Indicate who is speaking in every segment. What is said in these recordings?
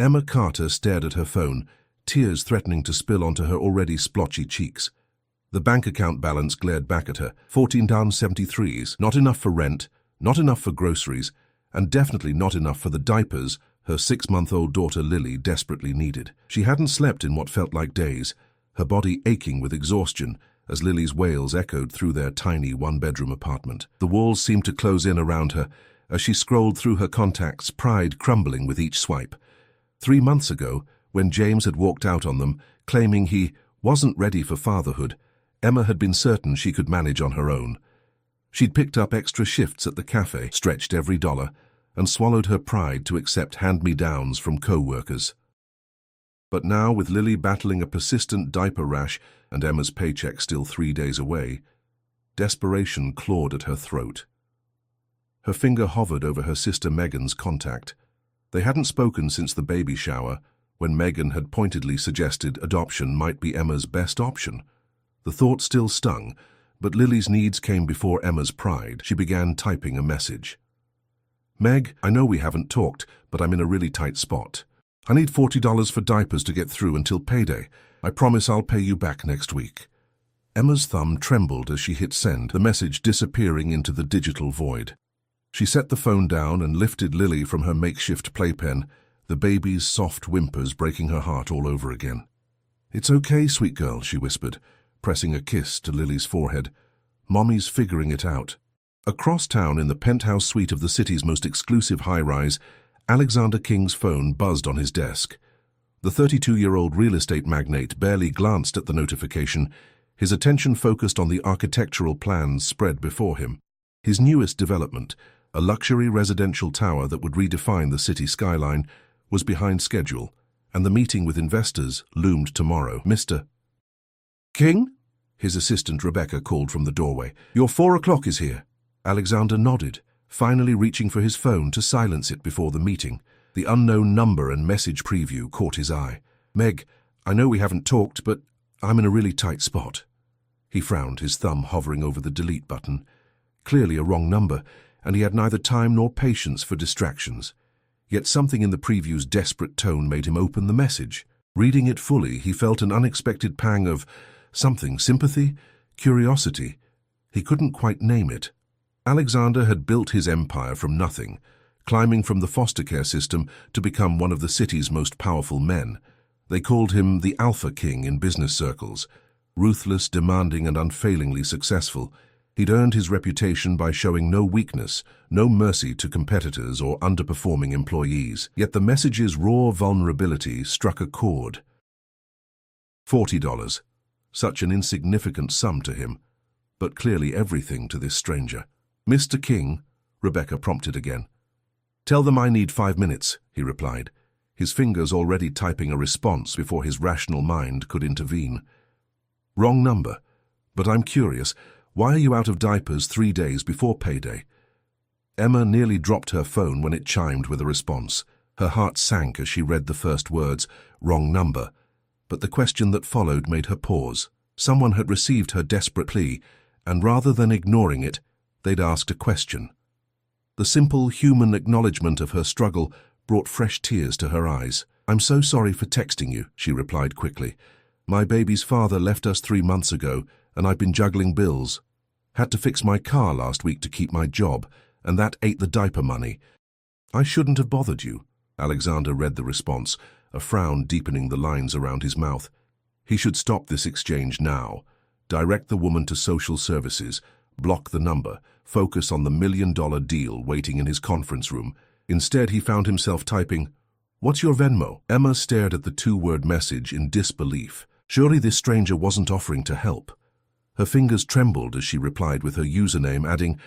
Speaker 1: Emma Carter stared at her phone, tears threatening to spill onto her already splotchy cheeks. The bank account balance glared back at her. 14 down 73s, not enough for rent, not enough for groceries, and definitely not enough for the diapers her 6-month-old daughter Lily desperately needed. She hadn't slept in what felt like days, her body aching with exhaustion as Lily's wails echoed through their tiny one-bedroom apartment. The walls seemed to close in around her as she scrolled through her contacts, pride crumbling with each swipe. 3 months ago, when James had walked out on them, claiming he wasn't ready for fatherhood, Emma had been certain she could manage on her own. She'd picked up extra shifts at the cafe, stretched every dollar, and swallowed her pride to accept hand-me-downs from co-workers. But now, with Lily battling a persistent diaper rash and Emma's paycheck still 3 days away, desperation clawed at her throat. Her finger hovered over her sister Megan's contact. They hadn't spoken since the baby shower, when Megan had pointedly suggested adoption might be Emma's best option. The thought still stung, but Lily's needs came before Emma's pride. She began typing a message. Meg, I know we haven't talked, but I'm in a really tight spot. I need $40 for diapers to get through until payday. I promise I'll pay you back next week. Emma's thumb trembled as she hit send, the message disappearing into the digital void. She set the phone down and lifted Lily from her makeshift playpen, the baby's soft whimpers breaking her heart all over again. It's okay, sweet girl, she whispered, pressing a kiss to Lily's forehead. Mommy's figuring it out. Across town in the penthouse suite of the city's most exclusive high-rise, Alexander King's phone buzzed on his desk. The 32-year-old real estate magnate barely glanced at the notification, his attention focused on the architectural plans spread before him. His newest development, a luxury residential tower that would redefine the city skyline, was behind schedule, and the meeting with investors loomed tomorrow. Mr. King? His assistant Rebecca called from the doorway. Your 4 o'clock is here. Alexander nodded, finally reaching for his phone to silence it before the meeting. The unknown number and message preview caught his eye. Meg, I know we haven't talked, but I'm in a really tight spot. He frowned, his thumb hovering over the delete button. Clearly a wrong number, and he had neither time nor patience for distractions. Yet something in the preview's desperate tone made him open the message. Reading it fully, he felt an unexpected pang of something, sympathy, curiosity. He couldn't quite name it. Alexander had built his empire from nothing, climbing from the foster care system to become one of the city's most powerful men. They called him the Alpha King in business circles. Ruthless, demanding, and unfailingly successful, he'd earned his reputation by showing no weakness, no mercy to competitors or underperforming employees. Yet the message's raw vulnerability struck a chord. $40. Such an insignificant sum to him, but clearly everything to this stranger. Mr. King, Rebecca prompted again. Tell them I need 5 minutes, he replied, his fingers already typing a response before his rational mind could intervene. Wrong number, but I'm curious, why are you out of diapers 3 days before payday? Emma nearly dropped her phone when it chimed with a response. Her heart sank as she read the first words, wrong number, but the question that followed made her pause. Someone had received her desperate plea, and rather than ignoring it, they'd asked a question. The simple human acknowledgement of her struggle brought fresh tears to her eyes. I'm so sorry for texting you, she replied quickly. My baby's father left us 3 months ago, and I've been juggling bills. Had to fix my car last week to keep my job, and that ate the diaper money. I shouldn't have bothered you. Alexander read the response, a frown deepening the lines around his mouth. He should stop this exchange now, direct the woman to social services, block the number, focus on the $1 million deal waiting in his conference room. Instead, he found himself typing, "What's your Venmo?" Emma stared at the 2-word message in disbelief. Surely this stranger wasn't offering to help. Her fingers trembled as she replied with her username, adding,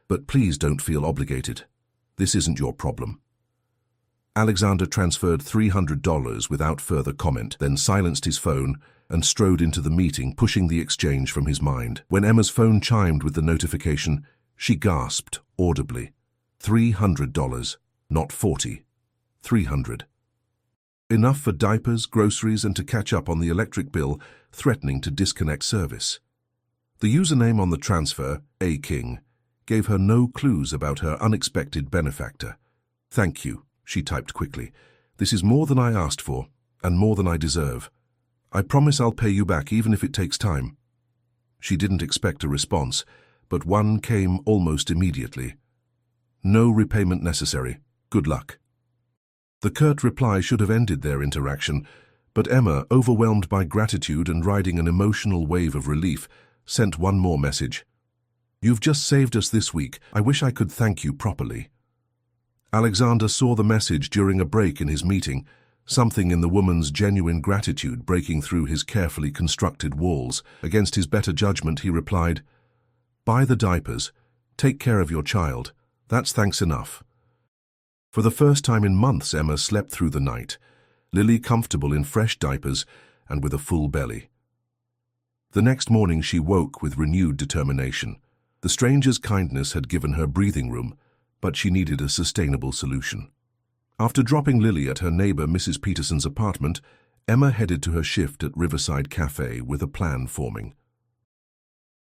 Speaker 1: "But please don't feel obligated. This isn't your problem." Alexander transferred $300 without further comment, then silenced his phone and strode into the meeting, pushing the exchange from his mind. When Emma's phone chimed with the notification, she gasped audibly. $300, not 40. 300. Enough for diapers, groceries, and to catch up on the electric bill, threatening to disconnect service. The username on the transfer, A. King, gave her no clues about her unexpected benefactor. Thank you, she typed quickly. This is more than I asked for, and more than I deserve. I promise I'll pay you back even if it takes time." She didn't expect a response, but one came almost immediately. "No repayment necessary. Good luck." The curt reply should have ended their interaction, but Emma, overwhelmed by gratitude and riding an emotional wave of relief, sent one more message. "You've just saved us this week. I wish I could thank you properly." Alexander saw the message during a break in his meeting, something in the woman's genuine gratitude breaking through his carefully constructed walls. Against his better judgment, he replied, "Buy the diapers. Take care of your child. That's thanks enough." For the first time in months, Emma slept through the night, Lily comfortable in fresh diapers and with a full belly. The next morning she woke with renewed determination. The stranger's kindness had given her breathing room, but she needed a sustainable solution. After dropping Lily at her neighbor Mrs. Peterson's apartment, Emma headed to her shift at Riverside Cafe with a plan forming.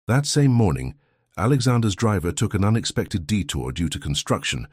Speaker 1: That same morning, Alexander's driver took an unexpected detour due to construction,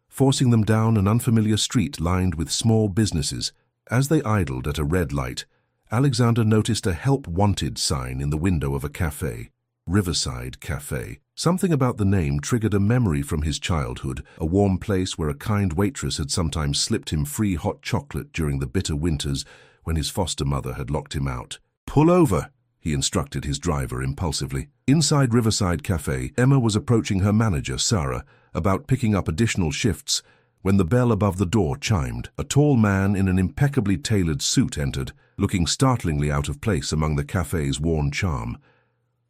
Speaker 1: forcing them down an unfamiliar street lined with small businesses. As they idled at a red light, Alexander noticed a "Help Wanted" sign in the window of a cafe, Riverside Cafe. Something about the name triggered a memory from his childhood, a warm place where a kind waitress had sometimes slipped him free hot chocolate during the bitter winters when his foster mother had locked him out. "Pull over," he instructed his driver impulsively. Inside Riverside Cafe, Emma was approaching her manager, Sarah, about picking up additional shifts when the bell above the door chimed. A tall man in an impeccably tailored suit entered, looking startlingly out of place among the cafe's worn charm.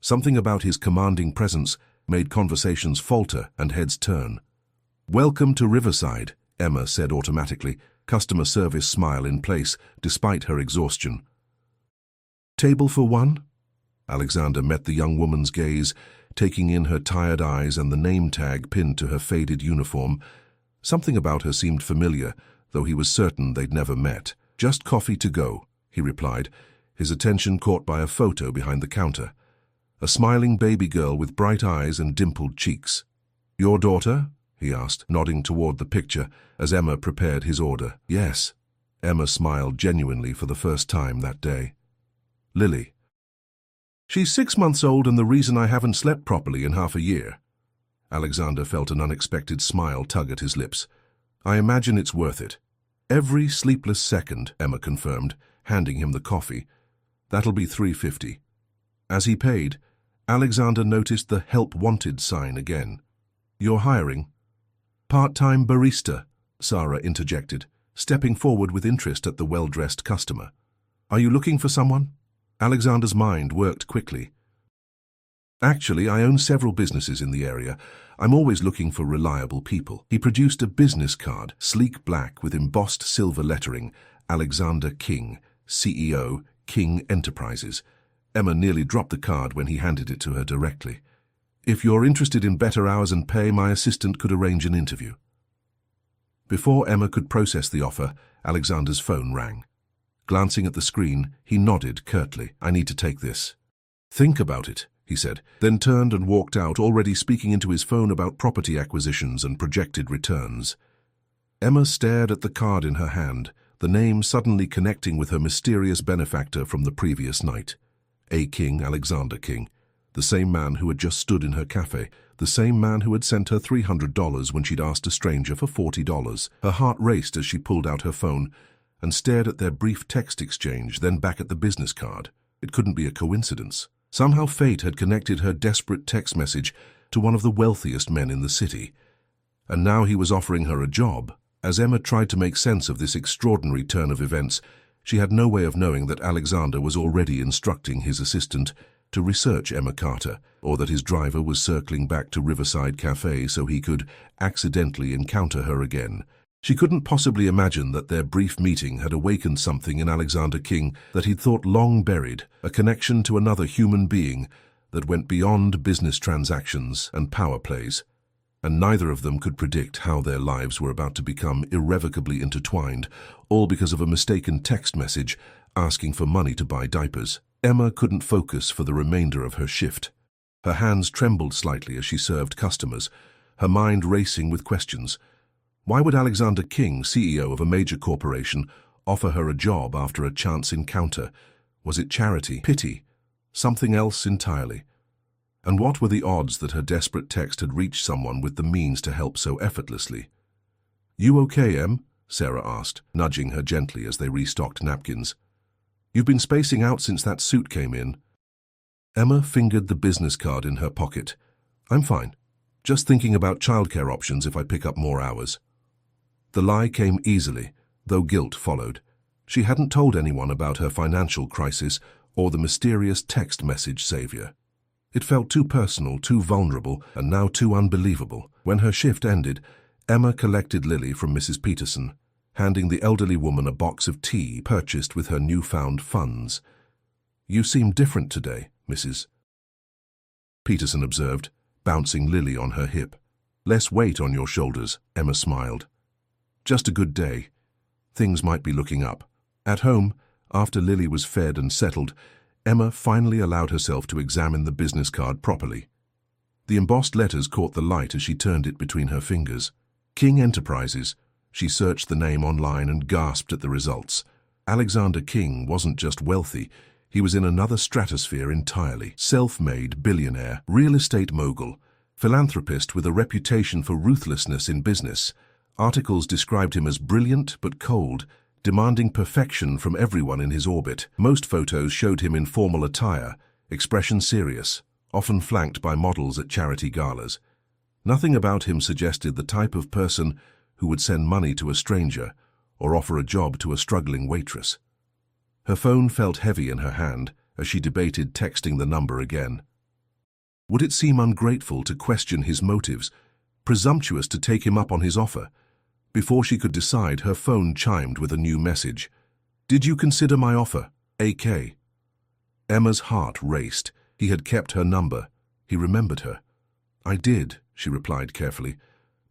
Speaker 1: Something about his commanding presence made conversations falter and heads turn. "Welcome to Riverside," Emma said automatically, customer service smile in place despite her exhaustion. "Table for one?" Alexander met the young woman's gaze, taking in her tired eyes and the name tag pinned to her faded uniform. Something about her seemed familiar, though he was certain they'd never met. "Just coffee to go," he replied, his attention caught by a photo behind the counter. A smiling baby girl with bright eyes and dimpled cheeks. "Your daughter?" he asked, nodding toward the picture as Emma prepared his order. "Yes." Emma smiled genuinely for the first time that day. "Lily. She's 6 months old and the reason I haven't slept properly in half a year." Alexander felt an unexpected smile tug at his lips. "I imagine it's worth it." "Every sleepless second," Emma confirmed, handing him the coffee. "That'll be $3.50. As he paid, Alexander noticed the "Help Wanted" sign again. "You're hiring?" "Part-time barista," Sarah interjected, stepping forward with interest at the well-dressed customer. "Are you looking for someone?" Alexander's mind worked quickly. "Actually, I own several businesses in the area. I'm always looking for reliable people." He produced a business card, sleek black with embossed silver lettering, Alexander King, CEO, King Enterprises. Emma nearly dropped the card when he handed it to her directly. "If you're interested in better hours and pay, my assistant could arrange an interview." Before Emma could process the offer, Alexander's phone rang. Glancing at the screen, he nodded curtly. "I need to take this." "Think about it," he said, then turned and walked out, already speaking into his phone about property acquisitions and projected returns. Emma stared at the card in her hand, the name suddenly connecting with her mysterious benefactor from the previous night. A. King, Alexander King, the same man who had just stood in her cafe, the same man who had sent her $300 when she'd asked a stranger for $40. Her heart raced as she pulled out her phone and stared at their brief text exchange, then back at the business card. It couldn't be a coincidence. Somehow fate had connected her desperate text message to one of the wealthiest men in the city. And now he was offering her a job. As Emma tried to make sense of this extraordinary turn of events, she had no way of knowing that Alexander was already instructing his assistant to research Emma Carter, or that his driver was circling back to Riverside Cafe so he could accidentally encounter her again. She couldn't possibly imagine that their brief meeting had awakened something in Alexander King that he'd thought long buried, a connection to another human being that went beyond business transactions and power plays. And neither of them could predict how their lives were about to become irrevocably intertwined, all because of a mistaken text message asking for money to buy diapers. Emma couldn't focus for the remainder of her shift. Her hands trembled slightly as she served customers, her mind racing with questions. Why would Alexander King, CEO of a major corporation, offer her a job after a chance encounter? Was it charity, pity, something else entirely? And what were the odds that her desperate text had reached someone with the means to help so effortlessly? "You okay, Em?" Sarah asked, nudging her gently as they restocked napkins. "You've been spacing out since that suit came in." Emma fingered the business card in her pocket. "I'm fine. Just thinking about childcare options if I pick up more hours." The lie came easily, though guilt followed. She hadn't told anyone about her financial crisis or the mysterious text message savior. It felt too personal, too vulnerable, and now too unbelievable. When her shift ended, Emma collected Lily from Mrs. Peterson, handing the elderly woman a box of tea purchased with her newfound funds. "You seem different today, Mrs. Peterson observed, bouncing Lily on her hip. "Less weight on your shoulders," Emma smiled. "Just a good day. Things might be looking up." At home, after Lily was fed and settled, Emma finally allowed herself to examine the business card properly. The embossed letters caught the light as she turned it between her fingers. King Enterprises. She searched the name online and gasped at the results. Alexander King wasn't just wealthy, he was in another stratosphere entirely. Self-made billionaire, real estate mogul, philanthropist with a reputation for ruthlessness in business. Articles described him as brilliant but cold, demanding perfection from everyone in his orbit. Most photos showed him in formal attire, expression serious, often flanked by models at charity galas. Nothing about him suggested the type of person who would send money to a stranger or offer a job to a struggling waitress. Her phone felt heavy in her hand as she debated texting the number again. Would it seem ungrateful to question his motives, presumptuous to take him up on his offer? Before she could decide, her phone chimed with a new message. "Did you consider my offer? AK." Emma's heart raced. He had kept her number. He remembered her. "I did," she replied carefully.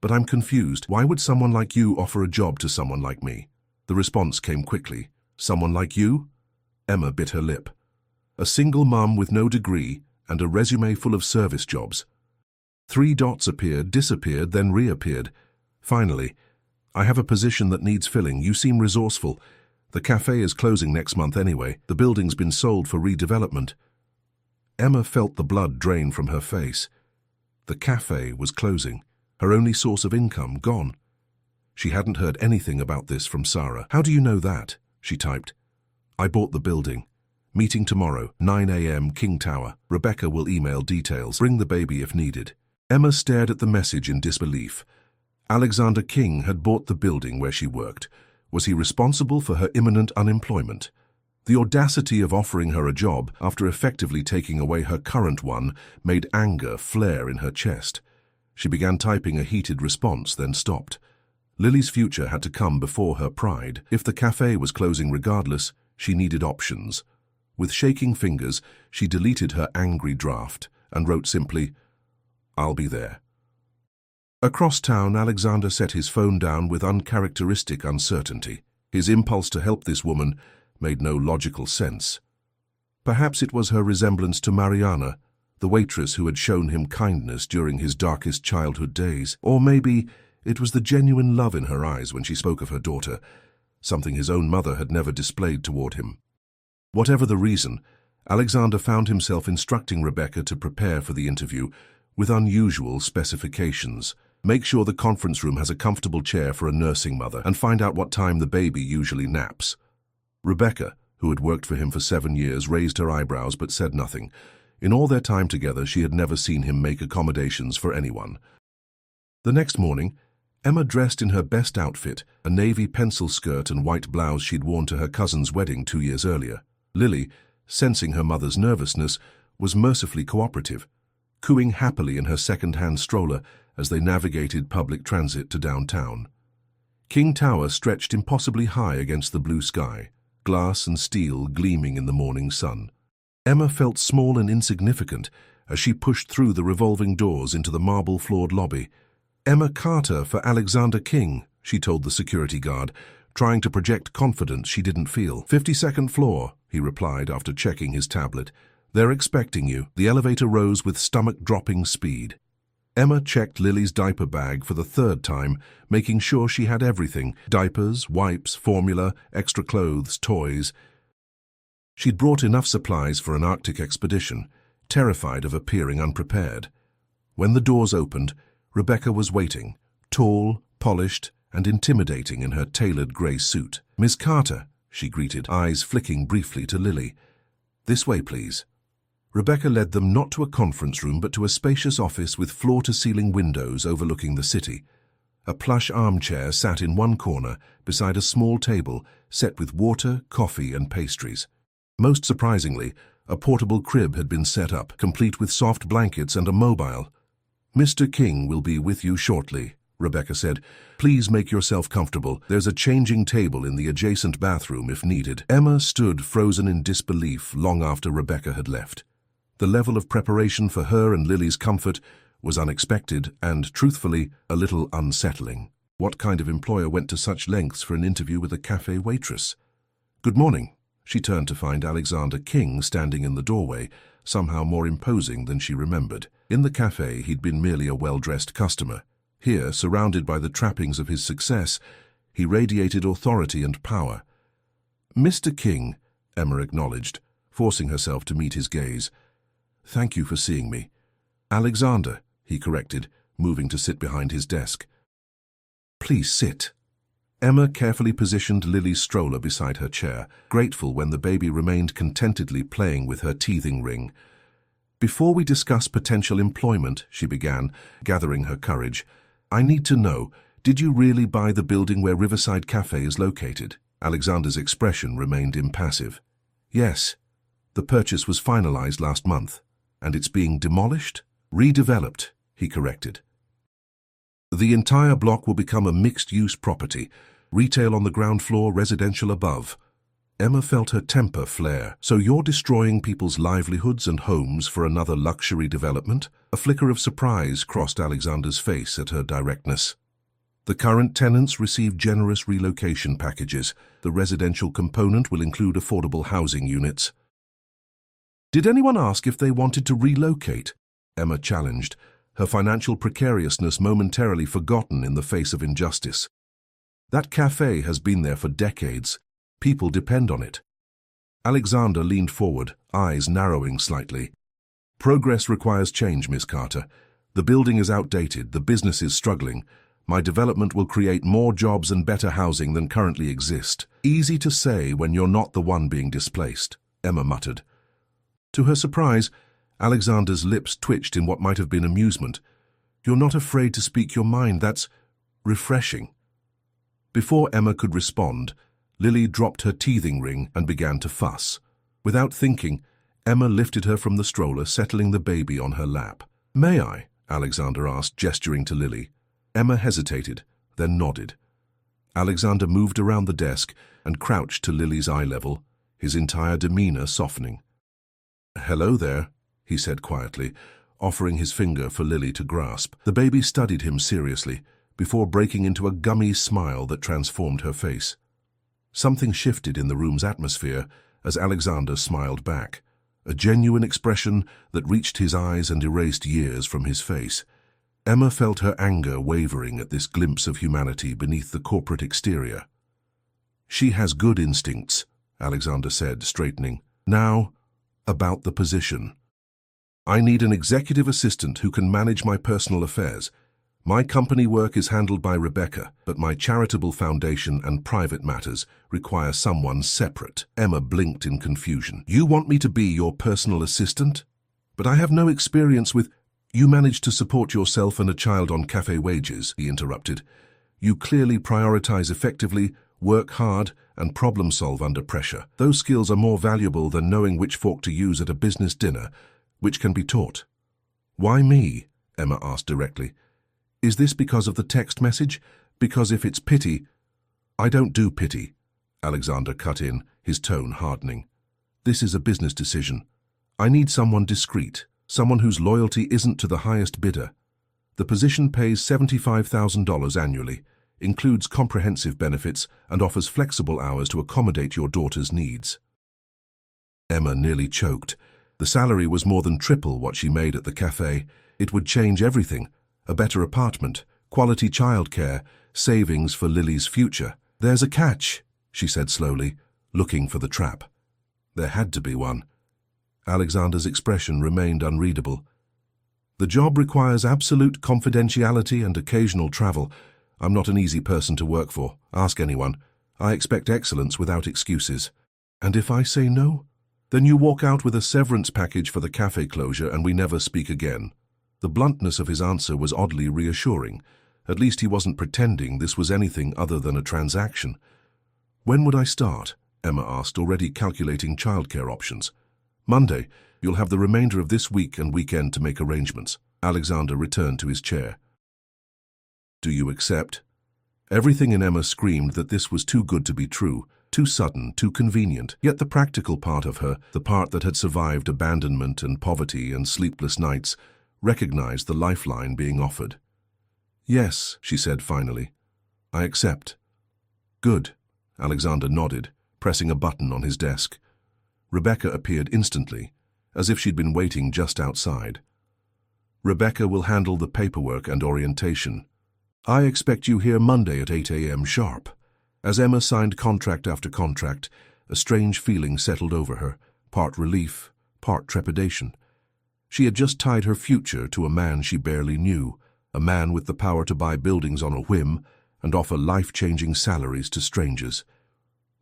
Speaker 1: "But I'm confused. Why would someone like you offer a job to someone like me?" The response came quickly. "Someone like you?" Emma bit her lip. "A single mum with no degree and a resume full of service jobs." 3 dots appeared, disappeared, then reappeared. Finally, "I have a position that needs filling. You seem resourceful. The cafe is closing next month anyway. The building's been sold for redevelopment." Emma felt the blood drain from her face. The cafe was closing. Her only source of income gone. She hadn't heard anything about this from Sarah. "How do you know that?" she typed. "I bought the building. Meeting tomorrow, 9 a.m. King Tower. Rebecca will email details. Bring the baby if needed." Emma stared at the message in disbelief. Alexander King had bought the building where she worked. Was he responsible for her imminent unemployment? The audacity of offering her a job after effectively taking away her current one made anger flare in her chest. She began typing a heated response, then stopped. Lily's future had to come before her pride. If the cafe was closing regardless, she needed options. With shaking fingers, she deleted her angry draft and wrote simply, "I'll be there." Across town, Alexander set his phone down with uncharacteristic uncertainty. His impulse to help this woman made no logical sense. Perhaps it was her resemblance to Mariana, the waitress who had shown him kindness during his darkest childhood days. Or maybe it was the genuine love in her eyes when she spoke of her daughter, something his own mother had never displayed toward him. Whatever the reason, Alexander found himself instructing Rebecca to prepare for the interview with unusual specifications. Make sure the conference room has a comfortable chair for a nursing mother, and find out what time the baby usually naps. Rebecca, who had worked for him for 7 years, raised her eyebrows but said nothing. In all their time together, she had never seen him make accommodations for anyone. The next morning, Emma dressed in her best outfit, a navy pencil skirt and white blouse she'd worn to her cousin's wedding 2 years earlier. Lily, sensing her mother's nervousness, was mercifully cooperative, cooing happily in her second-hand stroller as they navigated public transit to downtown. King Tower stretched impossibly high against the blue sky, glass and steel gleaming in the morning sun. Emma felt small and insignificant as she pushed through the revolving doors into the marble-floored lobby. "Emma Carter for Alexander King," she told the security guard, trying to project confidence she didn't feel. 52nd floor, he replied after checking his tablet. "They're expecting you." The elevator rose with stomach-dropping speed. Emma checked Lily's diaper bag for the third time, making sure she had everything: diapers, wipes, formula, extra clothes, toys. She'd brought enough supplies for an Arctic expedition, terrified of appearing unprepared. When the doors opened, Rebecca was waiting, tall, polished, and intimidating in her tailored grey suit. "Miss Carter," she greeted, eyes flicking briefly to Lily. "This way, please." Rebecca led them not to a conference room but to a spacious office with floor-to-ceiling windows overlooking the city. A plush armchair sat in one corner beside a small table set with water, coffee, and pastries. Most surprisingly, a portable crib had been set up, complete with soft blankets and a mobile. "Mr. King will be with you shortly," Rebecca said. "Please make yourself comfortable. There's a changing table in the adjacent bathroom if needed." Emma stood frozen in disbelief long after Rebecca had left. The level of preparation for her and Lily's comfort was unexpected and, truthfully, a little unsettling. What kind of employer went to such lengths for an interview with a cafe waitress? "Good morning." She turned to find Alexander King standing in the doorway, somehow more imposing than she remembered. In the cafe, he'd been merely a well-dressed customer. Here, surrounded by the trappings of his success, he radiated authority and power. "Mr. King," Emma acknowledged, forcing herself to meet his gaze. "Thank you for seeing me." "Alexander," he corrected, moving to sit behind his desk. "Please sit." Emma carefully positioned Lily's stroller beside her chair, grateful when the baby remained contentedly playing with her teething ring. "Before we discuss potential employment," she began, gathering her courage, "I need to know, did you really buy the building where Riverside Cafe is located?" Alexander's expression remained impassive. "Yes. The purchase was finalized last month. And it's being demolished?" "Redeveloped," he corrected. "The entire block will become a mixed-use property, retail on the ground floor, residential above." Emma felt her temper flare. "So you're destroying people's livelihoods and homes for another luxury development?" A flicker of surprise crossed Alexander's face at her directness. "The current tenants receive generous relocation packages. The residential component will include affordable housing units." "Did anyone ask if they wanted to relocate?" Emma challenged, her financial precariousness momentarily forgotten in the face of injustice. "That cafe has been there for decades. People depend on it." Alexander leaned forward, eyes narrowing slightly. "Progress requires change, Miss Carter. The building is outdated, the business is struggling. My development will create more jobs and better housing than currently exist." "Easy to say when you're not the one being displaced," Emma muttered. To her surprise, Alexander's lips twitched in what might have been amusement. "You're not afraid to speak your mind. That's refreshing." Before Emma could respond, Lily dropped her teething ring and began to fuss. Without thinking, Emma lifted her from the stroller, settling the baby on her lap. "May I?" Alexander asked, gesturing to Lily. Emma hesitated, then nodded. Alexander moved around the desk and crouched to Lily's eye level, his entire demeanor softening. "Hello there," he said quietly, offering his finger for Lily to grasp. The baby studied him seriously, before breaking into a gummy smile that transformed her face. Something shifted in the room's atmosphere as Alexander smiled back, a genuine expression that reached his eyes and erased years from his face. Emma felt her anger wavering at this glimpse of humanity beneath the corporate exterior. "She has good instincts," Alexander said, straightening. "Now, about the position. I need an executive assistant who can manage my personal affairs. My company work is handled by Rebecca, but my charitable foundation and private matters require someone separate." Emma blinked in confusion. "You want me to be your personal assistant? But I have no experience with—" "You manage to support yourself and a child on cafe wages," he interrupted. "You clearly prioritize effectively, work hard, and problem-solve under pressure. Those skills are more valuable than knowing which fork to use at a business dinner, which can be taught." "Why me?" Emma asked directly. "Is this because of the text message? Because if it's pity—" "I don't do pity," Alexander cut in, his tone hardening. "This is a business decision. I need someone discreet, someone whose loyalty isn't to the highest bidder. The position pays $75,000 annually, includes comprehensive benefits, and offers flexible hours to accommodate your daughter's needs." Emma nearly choked. The salary was more than triple what she made at the cafe. It would change everything, A better apartment, quality childcare, savings for Lily's future. There's a catch, she said slowly, looking for the trap. There had to be one. Alexander's expression remained unreadable. The job requires absolute confidentiality and occasional travel. I'm not an easy person to work for. Ask anyone. I expect excellence without excuses. And if I say no? Then you walk out with a severance package for the cafe closure and we never speak again. The bluntness of his answer was oddly reassuring. At least he wasn't pretending this was anything other than a transaction. When would I start? Emma asked, already calculating childcare options. Monday. You'll have the remainder of this week and weekend to make arrangements. Alexander returned to his chair. Do you accept? Everything in Emma screamed that this was too good to be true, too sudden, too convenient. Yet the practical part of her, the part that had survived abandonment and poverty and sleepless nights, recognized the lifeline being offered. Yes, she said finally. I accept. Good. Alexander nodded, pressing a button on his desk. Rebecca appeared instantly, as if she'd been waiting just outside. Rebecca will handle the paperwork and orientation. I expect you here Monday at 8 a.m. sharp. As Emma signed contract after contract, a strange feeling settled over her, part relief, part trepidation. She had just tied her future to a man she barely knew, a man with the power to buy buildings on a whim and offer life-changing salaries to strangers.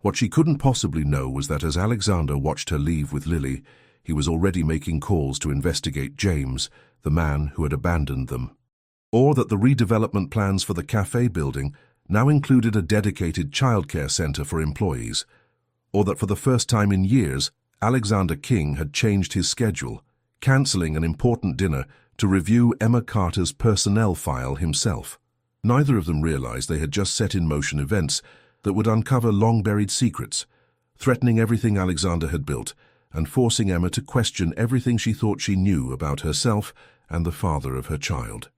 Speaker 1: What she couldn't possibly know was that as Alexander watched her leave with Lily, he was already making calls to investigate James, the man who had abandoned them. Or that the redevelopment plans for the cafe building now included a dedicated childcare center for employees. Or that for the first time in years, Alexander King had changed his schedule, cancelling an important dinner to review Emma Carter's personnel file himself. Neither of them realized they had just set in motion events that would uncover long-buried secrets, threatening everything Alexander had built and forcing Emma to question everything she thought she knew about herself and the father of her child.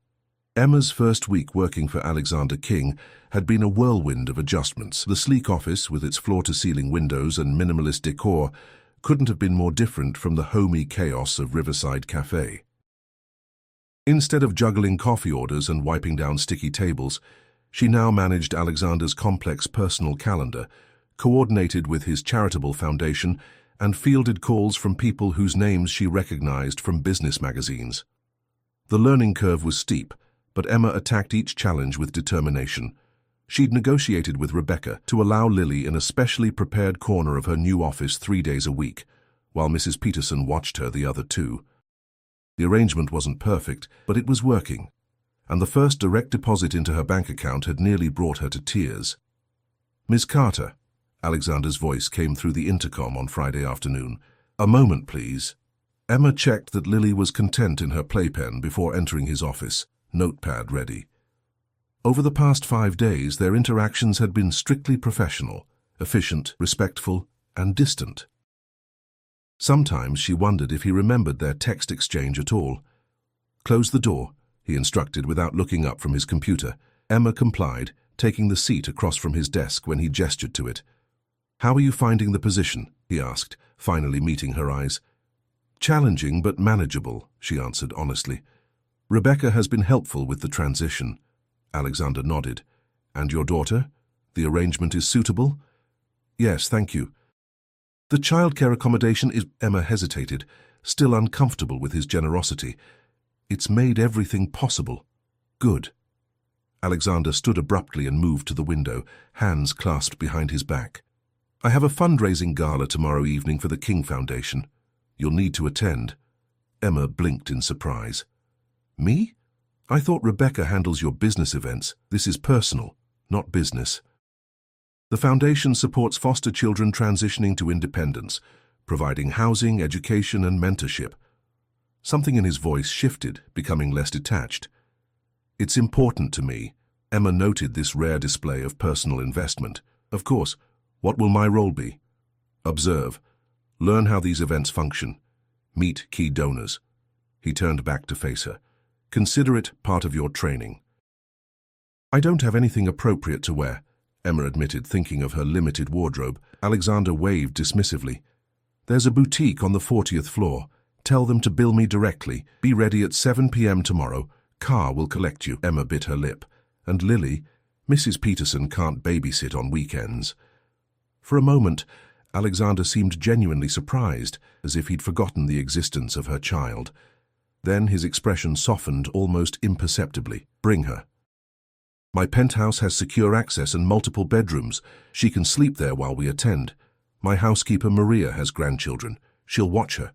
Speaker 1: Emma's first week working for Alexander King had been a whirlwind of adjustments. The sleek office, with its floor-to-ceiling windows and minimalist decor, couldn't have been more different from the homey chaos of Riverside Cafe. Instead of juggling coffee orders and wiping down sticky tables, she now managed Alexander's complex personal calendar, coordinated with his charitable foundation, and fielded calls from people whose names she recognized from business magazines. The learning curve was steep, but Emma attacked each challenge with determination. She'd negotiated with Rebecca to allow Lily in a specially prepared corner of her new office 3 days a week, while Mrs. Peterson watched her the other 2. The arrangement wasn't perfect, but it was working, and the first direct deposit into her bank account had nearly brought her to tears. Miss Carter, Alexander's voice came through the intercom on Friday afternoon. A moment, please. Emma checked that Lily was content in her playpen before entering his office, notepad ready. Over the past 5 days, their interactions had been strictly professional, efficient, respectful, and distant. Sometimes she wondered if he remembered their text exchange at all. Close the door, he instructed without looking up from his computer. Emma complied, taking the seat across from his desk when he gestured to it. How are you finding the position? He asked, finally meeting her eyes. Challenging but manageable, she answered honestly. Rebecca has been helpful with the transition. Alexander nodded. And your daughter? The arrangement is suitable? Yes, thank you. The childcare accommodation is... Emma hesitated, still uncomfortable with his generosity. It's made everything possible. Good. Alexander stood abruptly and moved to the window, hands clasped behind his back. I have a fundraising gala tomorrow evening for the King Foundation. You'll need to attend. Emma blinked in surprise. Me? I thought Rebecca handles your business events. This is personal, not business. The foundation supports foster children transitioning to independence, providing housing, education, and mentorship. Something in his voice shifted, becoming less detached. It's important to me. Emma noted this rare display of personal investment. Of course, what will my role be? Observe. Learn how these events function. Meet key donors. He turned back to face her. Consider it part of your training. I don't have anything appropriate to wear, Emma admitted, thinking of her limited wardrobe. Alexander waved dismissively. There's a boutique on the 40th floor. Tell them to bill me directly. Be ready at 7 p.m. tomorrow. Car will collect you. Emma bit her lip. And Lily, Mrs. Peterson can't babysit on weekends. For a moment, Alexander seemed genuinely surprised, as if he'd forgotten the existence of her child. Then his expression softened almost imperceptibly. Bring her. My penthouse has secure access and multiple bedrooms. She can sleep there while we attend. My housekeeper Maria has grandchildren. She'll watch her.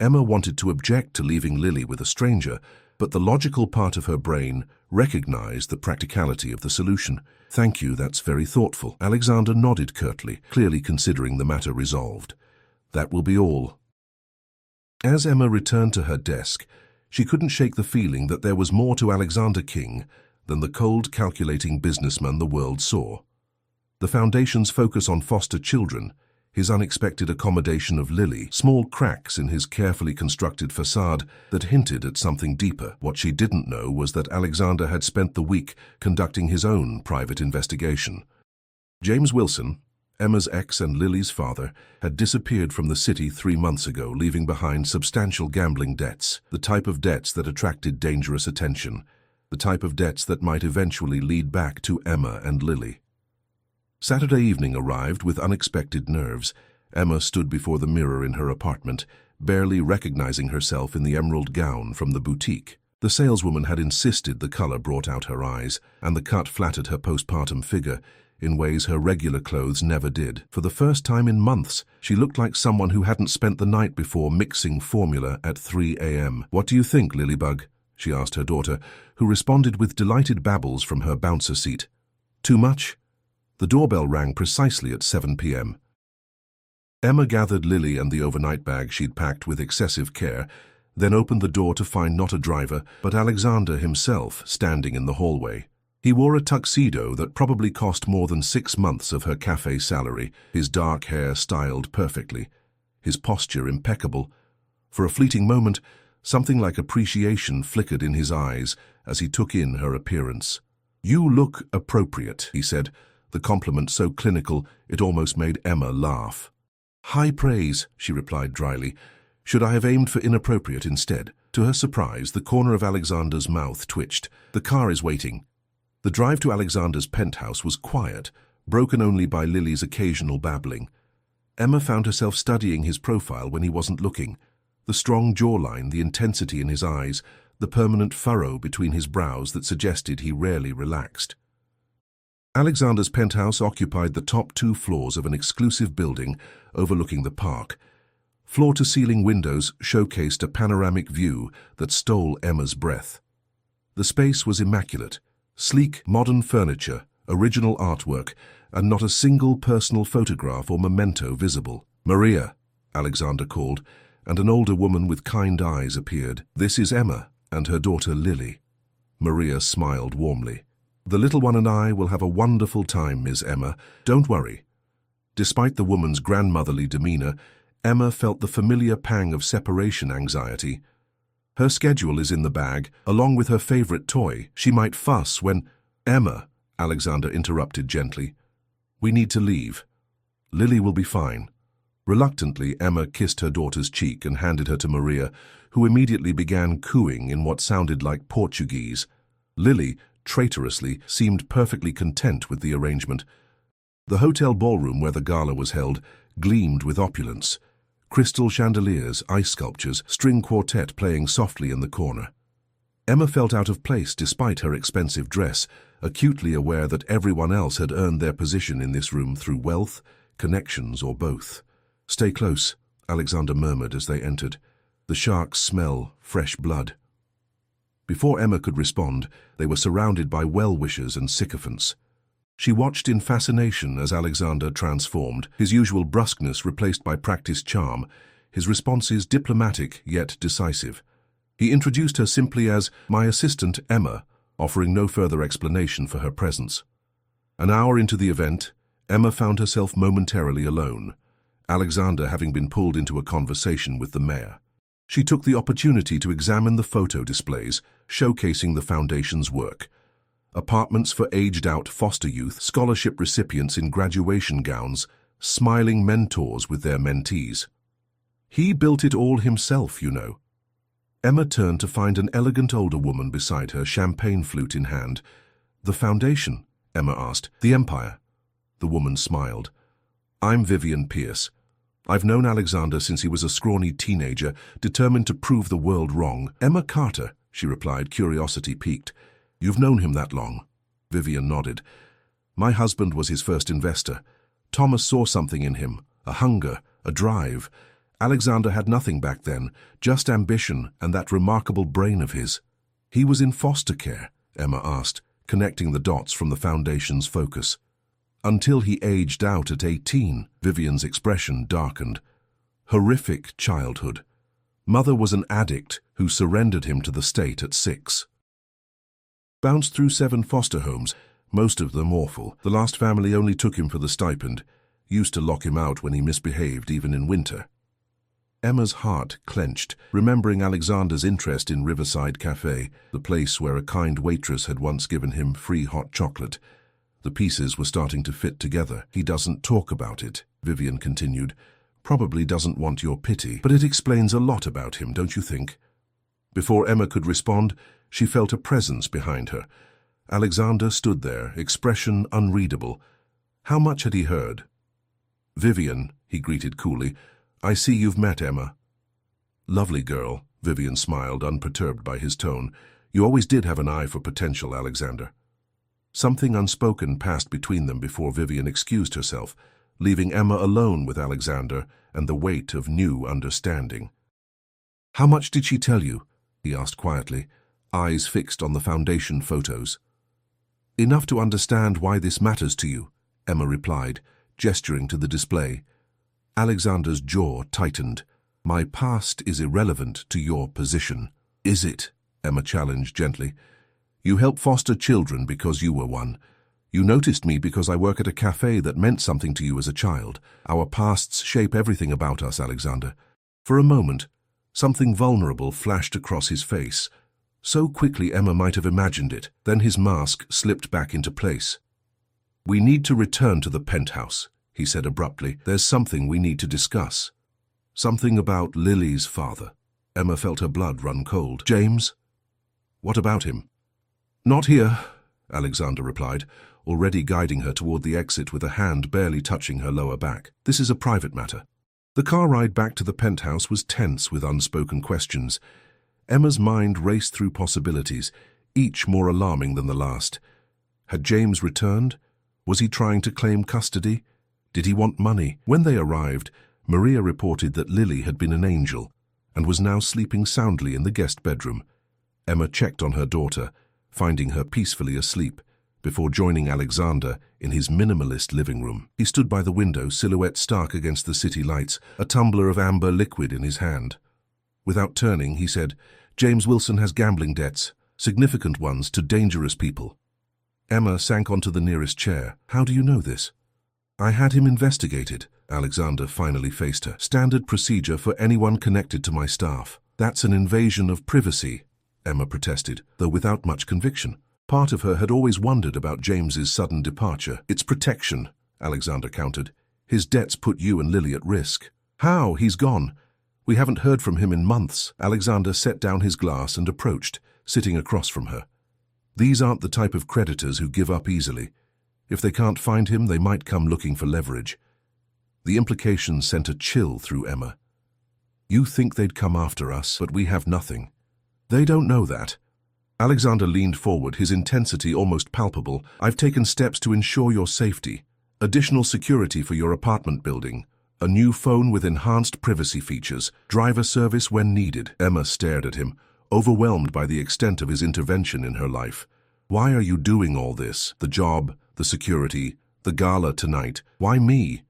Speaker 1: Emma wanted to object to leaving Lily with a stranger, but the logical part of her brain recognized the practicality of the solution. Thank you, that's very thoughtful. Alexander nodded curtly, clearly considering the matter resolved. That will be all. As Emma returned to her desk, she couldn't shake the feeling that there was more to Alexander King than the cold, calculating businessman the world saw. The Foundation's focus on foster children, his unexpected accommodation of Lily, small cracks in his carefully constructed facade that hinted at something deeper. What she didn't know was that Alexander had spent the week conducting his own private investigation. James Wilson, Emma's ex and Lily's father, had disappeared from the city 3 months ago, leaving behind substantial gambling debts, the type of debts that attracted dangerous attention, the type of debts that might eventually lead back to Emma and Lily. Saturday evening arrived with unexpected nerves. Emma stood before the mirror in her apartment, barely recognizing herself in the emerald gown from the boutique. The saleswoman had insisted the color brought out her eyes, and the cut flattered her postpartum figure in ways her regular clothes never did. For the first time in months, she looked like someone who hadn't spent the night before mixing formula at 3 a.m. "What do you think, Lilybug?" she asked her daughter, who responded with delighted babbles from her bouncer seat. "Too much?" The doorbell rang precisely at 7 p.m. Emma gathered Lily and the overnight bag she'd packed with excessive care, then opened the door to find not a driver, but Alexander himself standing in the hallway. He wore a tuxedo that probably cost more than 6 months of her cafe salary, his dark hair styled perfectly, his posture impeccable. For a fleeting moment, something like appreciation flickered in his eyes as he took in her appearance. "You look appropriate," he said, the compliment so clinical it almost made Emma laugh. "High praise," she replied dryly. "Should I have aimed for inappropriate instead?" To her surprise, the corner of Alexander's mouth twitched. "The car is waiting." The drive to Alexander's penthouse was quiet, broken only by Lily's occasional babbling. Emma found herself studying his profile when he wasn't looking. The strong jawline, the intensity in his eyes, the permanent furrow between his brows that suggested he rarely relaxed. Alexander's penthouse occupied the top 2 floors of an exclusive building overlooking the park. Floor-to-ceiling windows showcased a panoramic view that stole Emma's breath. The space was immaculate, sleek, modern furniture, original artwork, and not a single personal photograph or memento visible. "Maria," Alexander called, and an older woman with kind eyes appeared. "This is Emma and her daughter Lily." Maria smiled warmly. "The little one and I will have a wonderful time, Miss Emma. Don't worry." Despite the woman's grandmotherly demeanor, Emma felt the familiar pang of separation anxiety. Her schedule is in the bag, along with her favorite toy. She might fuss when— "Emma," Alexander interrupted gently. "We need to leave. Lily will be fine." Reluctantly, Emma kissed her daughter's cheek and handed her to Maria, who immediately began cooing in what sounded like Portuguese. Lily, traitorously, seemed perfectly content with the arrangement. The hotel ballroom where the gala was held gleamed with opulence. Crystal chandeliers, ice sculptures, string quartet playing softly in the corner. Emma felt out of place despite her expensive dress, acutely aware that everyone else had earned their position in this room through wealth, connections, or both. "Stay close," Alexander murmured as they entered. "The sharks smell fresh blood." Before Emma could respond, they were surrounded by well-wishers and sycophants. She watched in fascination as Alexander transformed, his usual brusqueness replaced by practiced charm, his responses diplomatic yet decisive. He introduced her simply as "my assistant Emma," offering no further explanation for her presence. An hour into the event, Emma found herself momentarily alone, Alexander having been pulled into a conversation with the mayor. She took the opportunity to examine the photo displays, showcasing the Foundation's work. Apartments for aged-out foster youth, scholarship recipients in graduation gowns, smiling mentors with their mentees. "He built it all himself, you know." Emma turned to find an elegant older woman beside her, champagne flute in hand. "The foundation?" Emma asked. "The Empire?" The woman smiled. "I'm Vivian Pierce. I've known Alexander since he was a scrawny teenager, determined to prove the world wrong." "Emma Carter," she replied, curiosity piqued. "You've known him that long?" Vivian nodded. "My husband was his first investor. Thomas saw something in him, a hunger, a drive. Alexander had nothing back then, just ambition and that remarkable brain of his." "He was in foster care?" Emma asked, connecting the dots from the foundation's focus. "Until he aged out at 18, Vivian's expression darkened. "Horrific childhood. Mother was an addict who surrendered him to the state at 6. Bounced through 7 foster homes, most of them awful. The last family only took him for the stipend. Used to lock him out when he misbehaved, even in winter." Emma's heart clenched, remembering Alexander's interest in Riverside Cafe, the place where a kind waitress had once given him free hot chocolate. The pieces were starting to fit together. "He doesn't talk about it," Vivian continued. "Probably doesn't want your pity, but it explains a lot about him, don't you think?" Before Emma could respond, she felt a presence behind her. Alexander stood there, expression unreadable. How much had he heard? "Vivian," he greeted coolly, "I see you've met Emma." "Lovely girl," Vivian smiled, unperturbed by his tone. "You always did have an eye for potential, Alexander." Something unspoken passed between them before Vivian excused herself, leaving Emma alone with Alexander and the weight of new understanding. "How much did she tell you?" he asked quietly, eyes fixed on the foundation photos. "Enough to understand why this matters to you," Emma replied, gesturing to the display. Alexander's jaw tightened. "My past is irrelevant to your position." "Is it?" Emma challenged gently. "You help foster children because you were one. You noticed me because I work at a cafe that meant something to you as a child. Our pasts shape everything about us, Alexander." For a moment, something vulnerable flashed across his face. So quickly Emma might have imagined it. Then his mask slipped back into place. "We need to return to the penthouse," he said abruptly. "There's something we need to discuss. Something about Lily's father." Emma felt her blood run cold. "James? What about him?" "Not here," Alexander replied, already guiding her toward the exit with a hand barely touching her lower back. "This is a private matter." The car ride back to the penthouse was tense with unspoken questions. Emma's mind raced through possibilities, each more alarming than the last. Had James returned? Was he trying to claim custody? Did he want money? When they arrived, Maria reported that Lily had been an angel and was now sleeping soundly in the guest bedroom. Emma checked on her daughter, finding her peacefully asleep, before joining Alexander in his minimalist living room. He stood by the window, silhouette stark against the city lights, a tumbler of amber liquid in his hand. Without turning, he said, "James Wilson has gambling debts, significant ones to dangerous people." Emma sank onto the nearest chair. "How do you know this?" "I had him investigated," Alexander finally faced her. "Standard procedure for anyone connected to my staff." "That's an invasion of privacy," Emma protested, though without much conviction. Part of her had always wondered about James's sudden departure. "It's protection," Alexander countered. "His debts put you and Lily at risk." "How? He's gone. We haven't heard from him in months." Alexander set down his glass and approached, sitting across from her. "These aren't the type of creditors who give up easily. If they can't find him, they might come looking for leverage." The implication sent a chill through Emma. "You think they'd come after us, but we have nothing." "They don't know that." Alexander leaned forward, his intensity almost palpable. "I've taken steps to ensure your safety. Additional security for your apartment building. A new phone with enhanced privacy features. Driver service when needed." Emma stared at him, overwhelmed by the extent of his intervention in her life. "Why are you doing all this? The job, the security, the gala tonight. Why me?"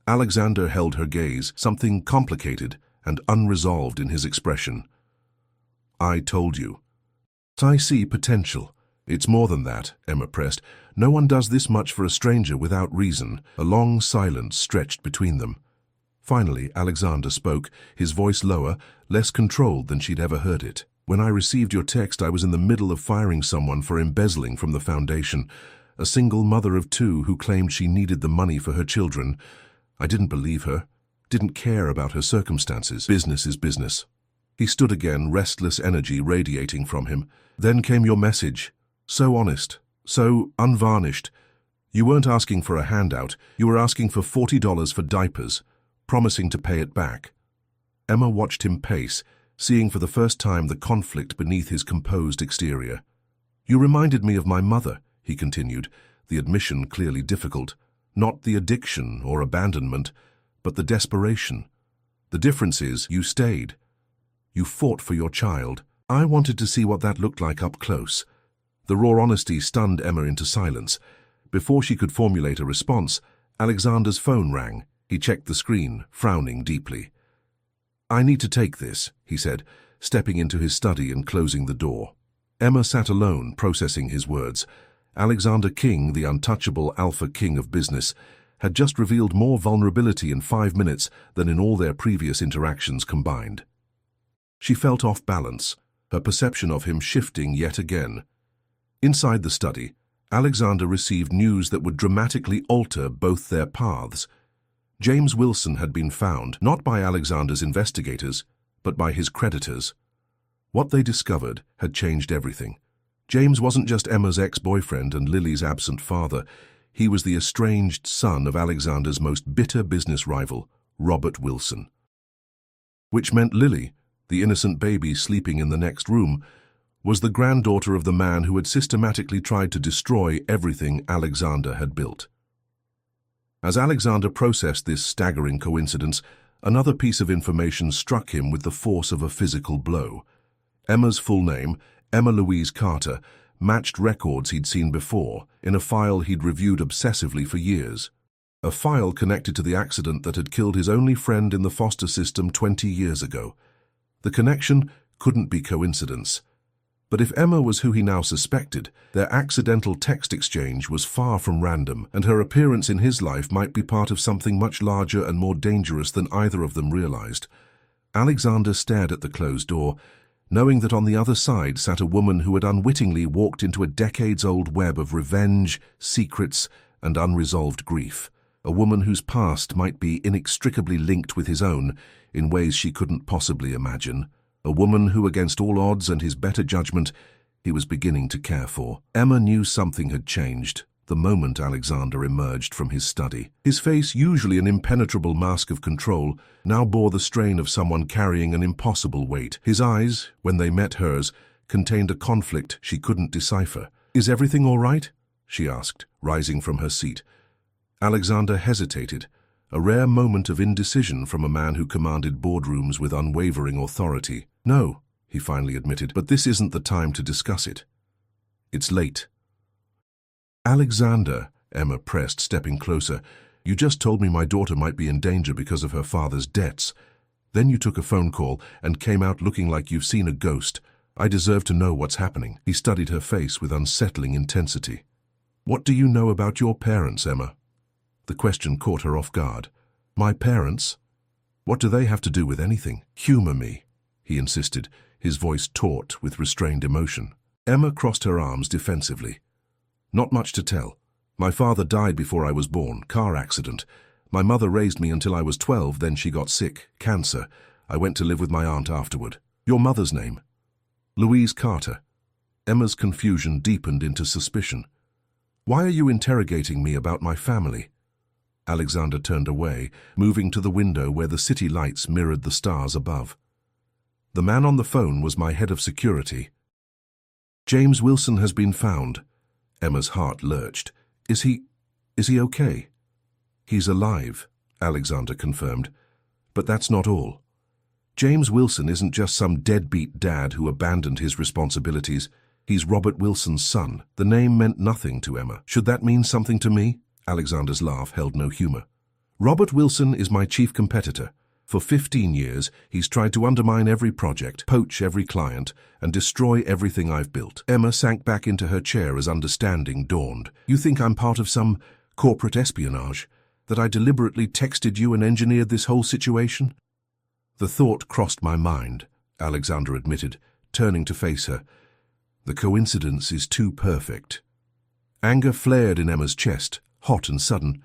Speaker 1: Alexander held her gaze, something complicated and unresolved in his expression. "I told you." "I see potential." "It's more than that," Emma pressed. "No one does this much for a stranger without reason." A long silence stretched between them. Finally, Alexander spoke, his voice lower, less controlled than she'd ever heard it. "When I received your text, I was in the middle of firing someone for embezzling from the foundation. A single mother of 2 who claimed she needed the money for her children. I didn't believe her, didn't care about her circumstances. Business is business." He stood again, restless energy radiating from him. Then came your message. So honest, so unvarnished. You weren't asking for a handout, you were asking for $40 for diapers, promising to pay it back. Emma watched him pace, seeing for the first time the conflict beneath his composed exterior. You reminded me of my mother, he continued, the admission clearly difficult. Not the addiction or abandonment, but the desperation. The difference is, you stayed. You fought for your child. I wanted to see what that looked like up close. The raw honesty stunned Emma into silence. Before she could formulate a response, Alexander's phone rang. He checked the screen, frowning deeply. I need to take this, he said, stepping into his study and closing the door. Emma sat alone, processing his words. Alexander King, the untouchable alpha king of business, had just revealed more vulnerability in 5 minutes than in all their previous interactions combined. She felt off balance, her perception of him shifting yet again. Inside the study, Alexander received news that would dramatically alter both their paths. James Wilson had been found, not by Alexander's investigators, but by his creditors. What they discovered had changed everything. James wasn't just Emma's ex-boyfriend and Lily's absent father. He was the estranged son of Alexander's most bitter business rival, Robert Wilson. Which meant Lily, the innocent baby sleeping in the next room, was the granddaughter of the man who had systematically tried to destroy everything Alexander had built. As Alexander processed this staggering coincidence, another piece of information struck him with the force of a physical blow. Emma's full name, Emma Louise Carter, matched records he'd seen before in a file he'd reviewed obsessively for years. A file connected to the accident that had killed his only friend in the foster system 20 years ago. The connection couldn't be coincidence. But if Emma was who he now suspected, their accidental text exchange was far from random, and her appearance in his life might be part of something much larger and more dangerous than either of them realized. Alexander stared at the closed door, knowing that on the other side sat a woman who had unwittingly walked into a decades-old web of revenge, secrets, and unresolved grief. A woman whose past might be inextricably linked with his own in ways she couldn't possibly imagine. A woman who, against all odds and his better judgment, he was beginning to care for. Emma knew something had changed the moment Alexander emerged from his study. His face, usually an impenetrable mask of control, now bore the strain of someone carrying an impossible weight. His eyes, when they met hers, contained a conflict she couldn't decipher. "Is everything all right?" she asked, rising from her seat. Alexander hesitated, a rare moment of indecision from a man who commanded boardrooms with unwavering authority. "No," he finally admitted, "but this isn't the time to discuss it. It's late." "Alexander," Emma pressed, stepping closer, "you just told me my daughter might be in danger because of her father's debts. Then you took a phone call and came out looking like you've seen a ghost. I deserve to know what's happening." He studied her face with unsettling intensity. "What do you know about your parents, Emma?" The question caught her off guard. "My parents? What do they have to do with anything?" "Humor me," he insisted, his voice taut with restrained emotion. Emma crossed her arms defensively. "Not much to tell. My father died before I was born, car accident. My mother raised me until I was 12, then she got sick, cancer. I went to live with my aunt afterward." "Your mother's name?" "Louise Carter." Emma's confusion deepened into suspicion. "Why are you interrogating me about my family?" Alexander turned away, moving to the window where the city lights mirrored the stars above. "The man on the phone was my head of security." "James Wilson has been found." Emma's heart lurched. Is he okay?" "He's alive," Alexander confirmed. "But that's not all. James Wilson isn't just some deadbeat dad who abandoned his responsibilities. He's Robert Wilson's son." The name meant nothing to Emma. "Should that mean something to me?" Alexander's laugh held no humor. "Robert Wilson is my chief competitor. For 15 years, he's tried to undermine every project, poach every client, and destroy everything I've built." Emma sank back into her chair as understanding dawned. "You think I'm part of some corporate espionage? That I deliberately texted you and engineered this whole situation?" "The thought crossed my mind," Alexander admitted, turning to face her. "The coincidence is too perfect." Anger flared in Emma's chest, hot and sudden.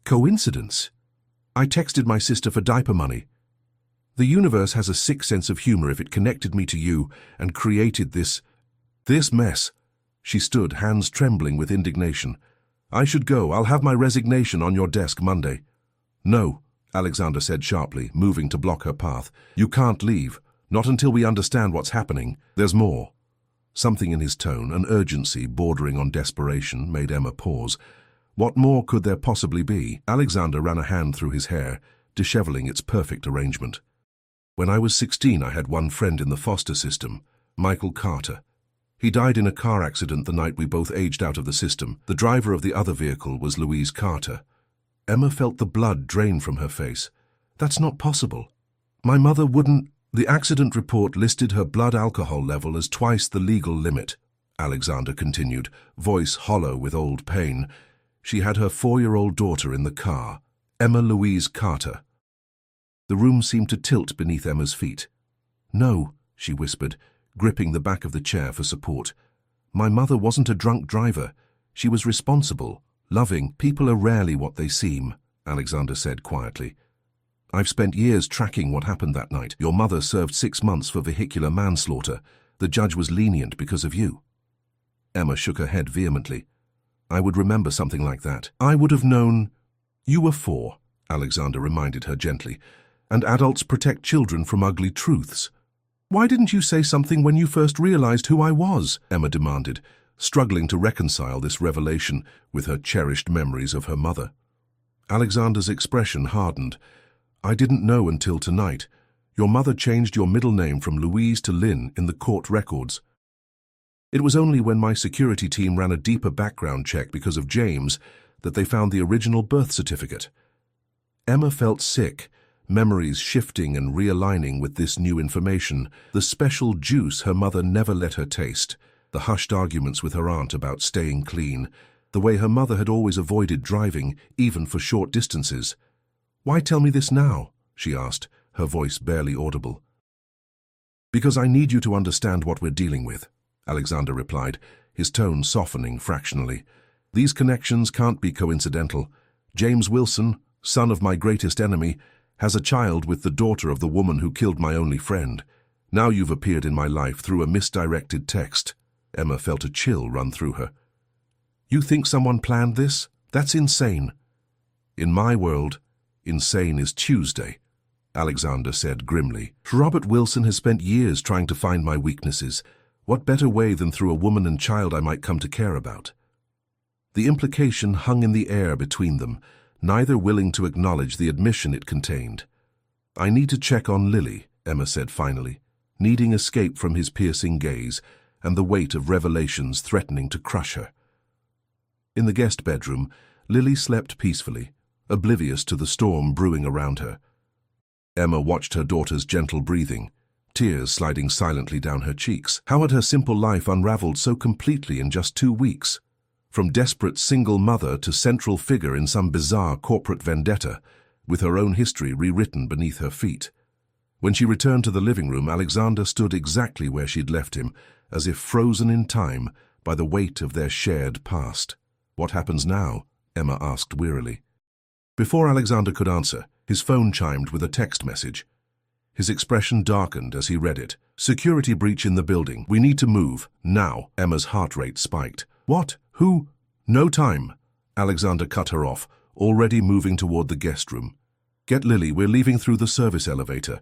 Speaker 1: "Coincidence? I texted my sister for diaper money." The universe has a sick sense of humor if it connected me to you and created this mess. She stood, hands trembling with indignation. I should go. I'll have my resignation on your desk Monday. No, Alexander said sharply, moving to block her path. You can't leave. Not until we understand what's happening. There's more. Something in his tone, an urgency bordering on desperation, made Emma pause. What more could there possibly be? Alexander ran a hand through his hair, disheveling its perfect arrangement. When I was 16, I had one friend in the foster system, Michael Carter. He died in a car accident the night we both aged out of the system. The driver of the other vehicle was Louise Carter. Emma felt the blood drain from her face. That's not possible. My mother wouldn't... The accident report listed her blood alcohol level as twice the legal limit, Alexander continued, voice hollow with old pain. She had her 4-year-old daughter in the car, Emma Louise Carter. The room seemed to tilt beneath Emma's feet. No, she whispered, gripping the back of the chair for support. My mother wasn't a drunk driver. She was responsible, loving. People are rarely what they seem, Alexander said quietly. I've spent years tracking what happened that night. Your mother served 6 months for vehicular manslaughter. The judge was lenient because of you. Emma shook her head vehemently. I would remember something like that. I would have known. You were 4, Alexander reminded her gently, and adults protect children from ugly truths. Why didn't you say something when you first realized who I was? Emma demanded, struggling to reconcile this revelation with her cherished memories of her mother. Alexander's expression hardened. I didn't know until tonight. Your mother changed your middle name from Louise to Lynn in the court records. It was only when my security team ran a deeper background check because of James that they found the original birth certificate. Emma felt sick, memories shifting and realigning with this new information, the special juice her mother never let her taste, the hushed arguments with her aunt about staying clean, the way her mother had always avoided driving, even for short distances. Why tell me this now? She asked, her voice barely audible. Because I need you to understand what we're dealing with, Alexander replied, his tone softening fractionally. These connections can't be coincidental. James Wilson, son of my greatest enemy, has a child with the daughter of the woman who killed my only friend. Now you've appeared in my life through a misdirected text. Emma felt a chill run through her. You think someone planned this? That's insane. In my world, insane is Tuesday, Alexander said grimly. Robert Wilson has spent years trying to find my weaknesses. What better way than through a woman and child I might come to care about? The implication hung in the air between them, neither willing to acknowledge the admission it contained. I need to check on Lily, Emma said finally, needing escape from his piercing gaze and the weight of revelations threatening to crush her. In the guest bedroom, Lily slept peacefully, oblivious to the storm brewing around her. Emma watched her daughter's gentle breathing, tears sliding silently down her cheeks. How had her simple life unraveled so completely in just 2 weeks? From desperate single mother to central figure in some bizarre corporate vendetta, with her own history rewritten beneath her feet. When she returned to the living room, Alexander stood exactly where she'd left him, as if frozen in time by the weight of their shared past. What happens now? Emma asked wearily. Before Alexander could answer, his phone chimed with a text message. His expression darkened as he read it. Security breach in the building. We need to move. Now. Emma's heart rate spiked. What? Who? No time. Alexander cut her off, already moving toward the guest room. Get Lily, we're leaving through the service elevator.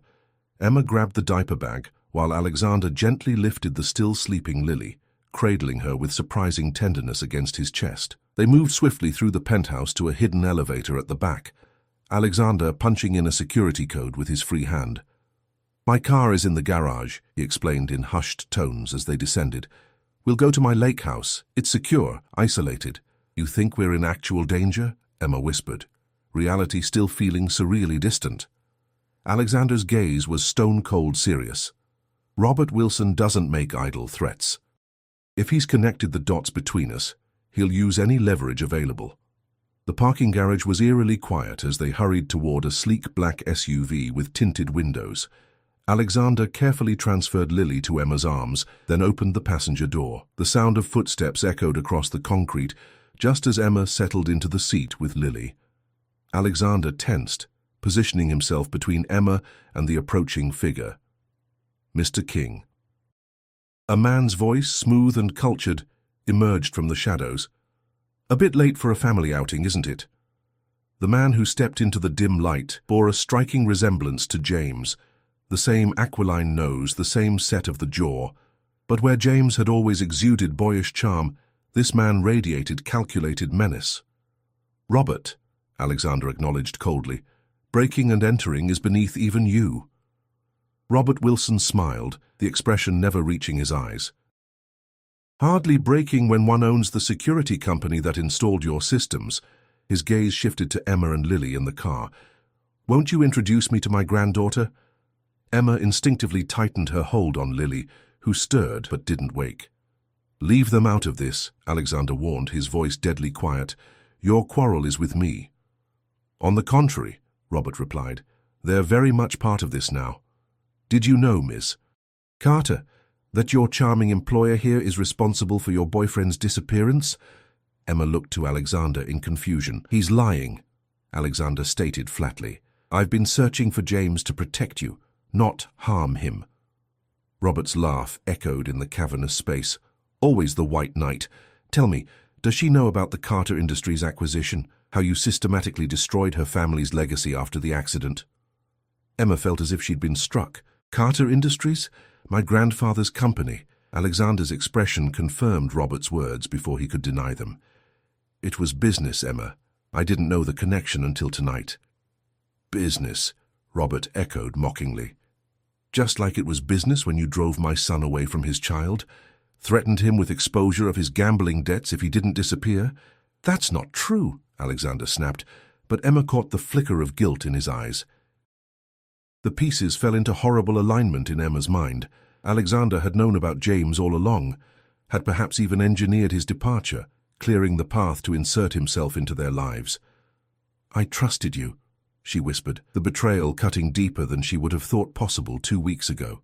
Speaker 1: Emma grabbed the diaper bag, while Alexander gently lifted the still sleeping Lily, cradling her with surprising tenderness against his chest. They moved swiftly through the penthouse to a hidden elevator at the back, Alexander punching in a security code with his free hand. My car is in the garage, he explained in hushed tones as they descended. We'll go to my lake house. It's secure, isolated. You think we're in actual danger? Emma whispered, reality still feeling surreally distant. Alexander's gaze was stone-cold serious. Robert Wilson doesn't make idle threats. If he's connected the dots between us, he'll use any leverage available. The parking garage was eerily quiet as they hurried toward a sleek black SUV with tinted windows. Alexander carefully transferred Lily to Emma's arms, then opened the passenger door. The sound of footsteps echoed across the concrete just as Emma settled into the seat with Lily. Alexander tensed, positioning himself between Emma and the approaching figure. Mr. King. A man's voice, smooth and cultured, emerged from the shadows. A bit late for a family outing, isn't it? The man who stepped into the dim light bore a striking resemblance to James, the same aquiline nose, the same set of the jaw. But where James had always exuded boyish charm, this man radiated calculated menace. "Robert," Alexander acknowledged coldly, "breaking and entering is beneath even you." Robert Wilson smiled, the expression never reaching his eyes. "Hardly breaking when one owns the security company that installed your systems." His gaze shifted to Emma and Lily in the car. "Won't you introduce me to my granddaughter?" Emma instinctively tightened her hold on Lily, who stirred but didn't wake. "Leave them out of this," Alexander warned, his voice deadly quiet. "Your quarrel is with me." "On the contrary," Robert replied, "they're very much part of this now. Did you know, Miss Carter, that your charming employer here is responsible for your boyfriend's disappearance?" Emma looked to Alexander in confusion. "He's lying," Alexander stated flatly. "I've been searching for James to protect you, not harm him." Robert's laugh echoed in the cavernous space. "Always the White Knight. Tell me, does she know about the Carter Industries acquisition, how you systematically destroyed her family's legacy after the accident?" Emma felt as if she'd been struck. "Carter Industries? My grandfather's company." Alexander's expression confirmed Robert's words before he could deny them. "It was business, Emma. I didn't know the connection until tonight." "Business," Robert echoed mockingly. "Just like it was business when you drove my son away from his child, threatened him with exposure of his gambling debts if he didn't disappear." "That's not true," Alexander snapped, but Emma caught the flicker of guilt in his eyes. The pieces fell into horrible alignment in Emma's mind. Alexander had known about James all along, had perhaps even engineered his departure, clearing the path to insert himself into their lives. "I trusted you," she whispered, the betrayal cutting deeper than she would have thought possible 2 weeks ago.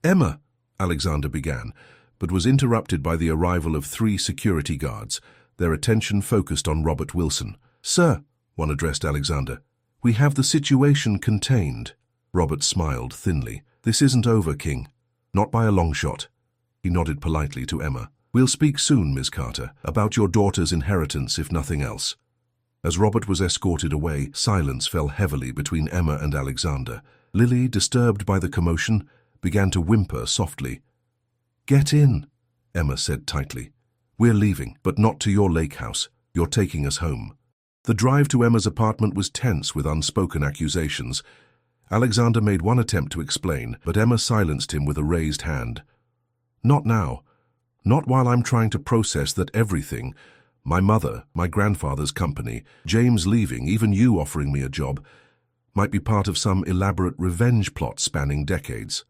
Speaker 1: "Emma," Alexander began, but was interrupted by the arrival of 3 security guards, their attention focused on Robert Wilson. "Sir," one addressed Alexander, "we have the situation contained." Robert smiled thinly. "This isn't over, King. Not by a long shot." He nodded politely to Emma. "We'll speak soon, Miss Carter, about your daughter's inheritance, if nothing else." As Robert was escorted away, silence fell heavily between Emma and Alexander. Lily, disturbed by the commotion, began to whimper softly. "Get in," Emma said tightly. "We're leaving, but not to your lake house. You're taking us home." The drive to Emma's apartment was tense with unspoken accusations. Alexander made one attempt to explain, but Emma silenced him with a raised hand. "Not now. Not while I'm trying to process that everything, my mother, my grandfather's company, James leaving, even you offering me a job, might be part of some elaborate revenge plot spanning decades."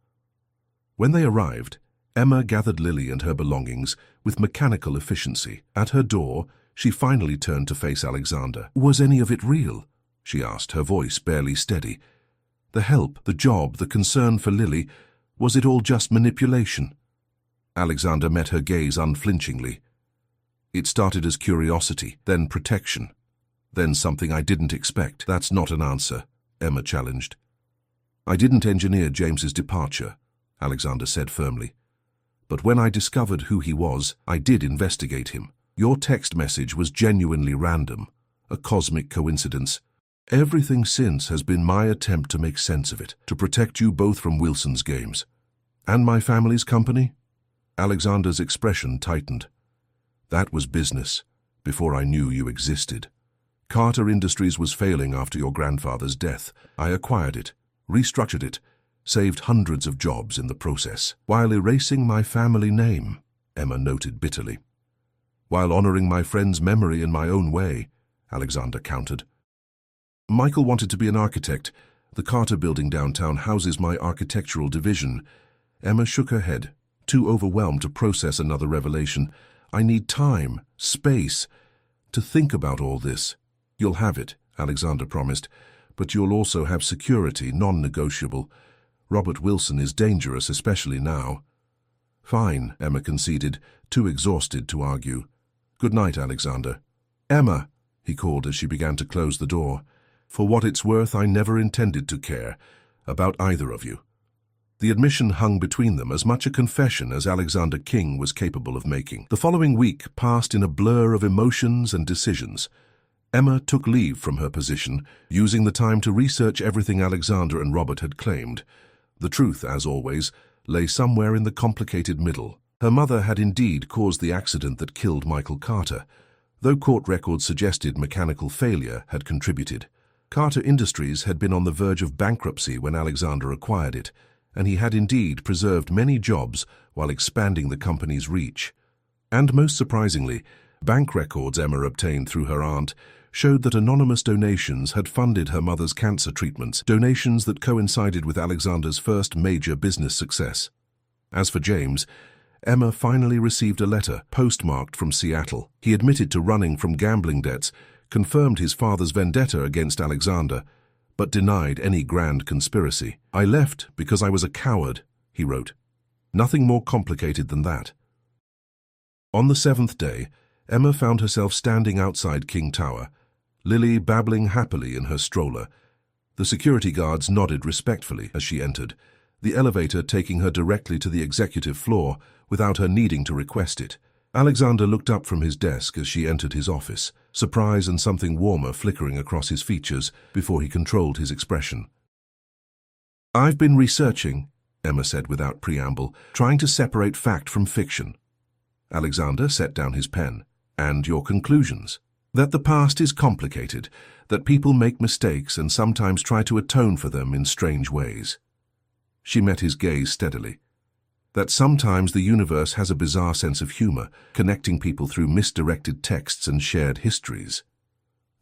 Speaker 1: When they arrived, Emma gathered Lily and her belongings with mechanical efficiency. At her door, she finally turned to face Alexander. "Was any of it real?" she asked, her voice barely steady. "The help, the job, the concern for Lily, was it all just manipulation?" Alexander met her gaze unflinchingly. "It started as curiosity, then protection, then something I didn't expect." "That's not an answer," Emma challenged. "I didn't engineer James's departure," Alexander said firmly. "But when I discovered who he was, I did investigate him. Your text message was genuinely random, a cosmic coincidence. Everything since has been my attempt to make sense of it, to protect you both from Wilson's games." "And my family's company?" Alexander's expression tightened. "That was business, before I knew you existed. Carter Industries was failing after your grandfather's death. I acquired it, restructured it, saved hundreds of jobs in the process, while erasing my family name," Emma noted bitterly. "While honoring my friend's memory in my own way," Alexander countered. "Michael wanted to be an architect. The Carter building downtown houses my architectural division." Emma shook her head, too overwhelmed to process another revelation. "I need time, space, to think about all this." "You'll have it," Alexander promised, "but you'll also have security, non-negotiable. Robert Wilson is dangerous, especially now." "Fine," Emma conceded, too exhausted to argue. "Good night, Alexander." "Emma," he called as she began to close the door. For what it's worth, I never intended to care about either of you." The admission hung between them as much a confession as Alexander King was capable of making. The following week passed in a blur of emotions and decisions. Emma took leave from her position, using the time to research everything Alexander and Robert had claimed. The truth, as always, lay somewhere in the complicated middle. Her mother had indeed caused the accident that killed Michael Carter, though court records suggested mechanical failure had contributed. Carter Industries had been on the verge of bankruptcy when Alexander acquired it, and he had indeed preserved many jobs while expanding the company's reach. And most surprisingly, bank records Emma obtained through her aunt showed that anonymous donations had funded her mother's cancer treatments, donations that coincided with Alexander's first major business success. As for James, Emma finally received a letter postmarked from Seattle. He admitted to running from gambling debts, confirmed his father's vendetta against Alexander, but denied any grand conspiracy. "I left because I was a coward," he wrote. Nothing more complicated than that. On the 7th day, Emma found herself standing outside King Tower, Lily babbling happily in her stroller. The security guards nodded respectfully as she entered, the elevator taking her directly to the executive floor without her needing to request it. Alexander looked up from his desk as she entered his office, surprise and something warmer flickering across his features before he controlled his expression. "I've been researching," Emma said without preamble, trying to separate fact from fiction. Alexander set down his pen. "And your conclusions?" "That the past is complicated, that people make mistakes and sometimes try to atone for them in strange ways." She met his gaze steadily. "That sometimes the universe has a bizarre sense of humor, connecting people through misdirected texts and shared histories."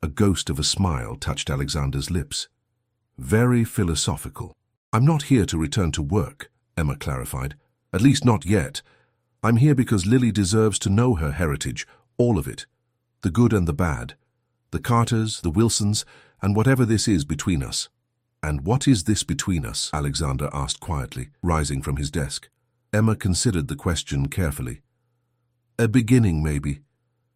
Speaker 1: A ghost of a smile touched Alexander's lips. "Very philosophical." "I'm not here to return to work," Emma clarified. "At least not yet. I'm here because Lily deserves to know her heritage, all of it. The good and the bad. The Carters, the Wilsons, and whatever this is between us." "And what is this between us?" Alexander asked quietly, rising from his desk. Emma considered the question carefully. "A beginning, maybe.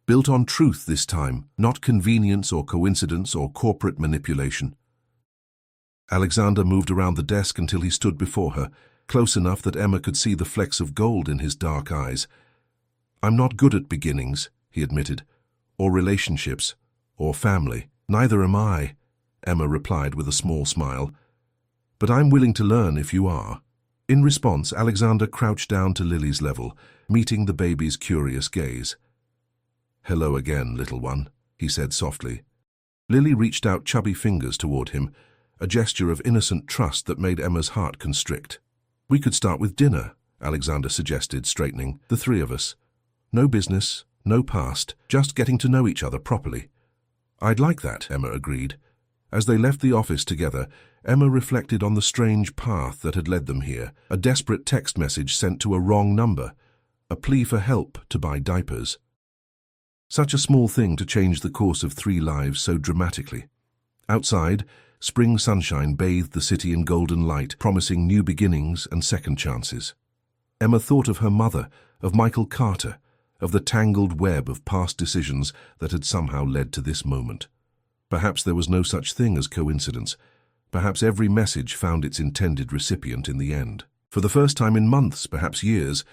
Speaker 1: Built on truth this time, not convenience or coincidence or corporate manipulation." Alexander moved around the desk until he stood before her, close enough that Emma could see the flecks of gold in his dark eyes. "I'm not good at beginnings," he admitted, "or relationships, or family." "Neither am I," Emma replied with a small smile. "But I'm willing to learn if you are." In response, Alexander crouched down to Lily's level, meeting the baby's curious gaze. "Hello again, little one," he said softly. Lily reached out chubby fingers toward him, a gesture of innocent trust that made Emma's heart constrict. "We could start with dinner," Alexander suggested, straightening. "The three of us. No business, no past, just getting to know each other properly." "I'd like that," Emma agreed. As they left the office together, Emma reflected on the strange path that had led them here, a desperate text message sent to a wrong number, a plea for help to buy diapers. Such a small thing to change the course of 3 lives so dramatically. Outside, spring sunshine bathed the city in golden light, promising new beginnings and second chances. Emma thought of her mother, of Michael Carter, of the tangled web of past decisions that had somehow led to this moment. Perhaps there was no such thing as coincidence. Perhaps every message found its intended recipient in the end. For the first time in months, perhaps years,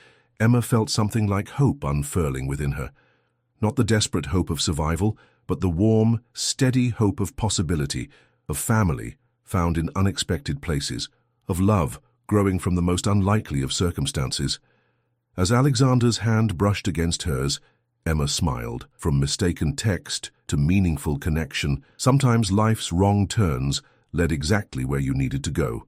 Speaker 1: Emma felt something like hope unfurling within her. Not the desperate hope of survival, but the warm, steady hope of possibility, of family found in unexpected places, of love growing from the most unlikely of circumstances. As Alexander's hand brushed against hers, Emma smiled. From mistaken text to meaningful connection, sometimes life's wrong turns led exactly where you needed to go.